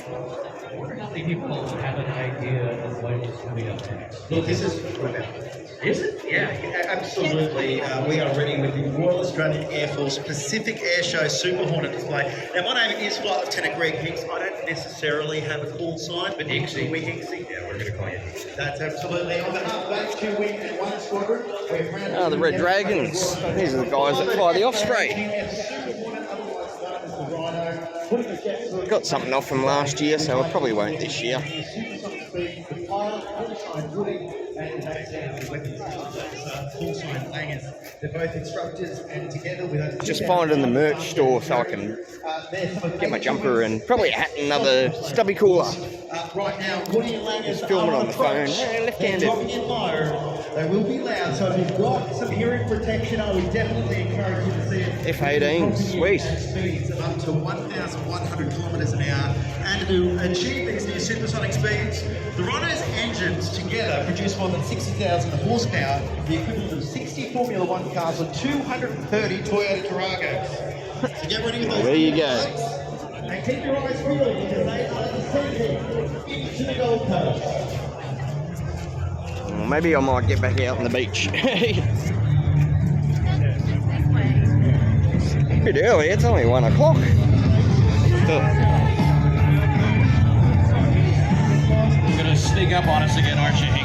I wonder how many people have an idea of what is coming up next. Look, this is about. Is it? Yeah, absolutely. We are ready with the Royal Australian Air Force Pacific Airshow Super Hornet display. Now, my name is Flight Lieutenant Greg Hicks. I don't necessarily have a call sign, but Hicksy. we Hicksy. Yeah, we're going to call you Hicksy. That's absolutely. On behalf of HQ Wing and 1 Squadron, we're proud to Oh, the Red Dragons. These are the guys that fly the Osprey. Got something off from last year, so I probably won't this year. They're both instructors and together with Just finding the merch store so I can get my jumper and probably a hat and another stubby cooler. Right now, Woody and Langers Just filming on the phone. Left-handed. Dropping in low. They will be loud, so if you've got some hearing protection, I would definitely encourage you to see it. F-18, sweet. Speeds of up to 1,100 kilometres an hour, and to achieve these near supersonic speeds, the Rhino's engines together produce more than 60,000 horsepower, the equivalent of 60 Formula One cars and 230 Toyota Taragos. So get ready with those. There you go. And keep your eyes peeled because they are descending into the Gold Coast. Well, maybe I might get back out on the beach. A bit early, it's only 1 o'clock. You're going to sneak up on us again, aren't you, Hicksy?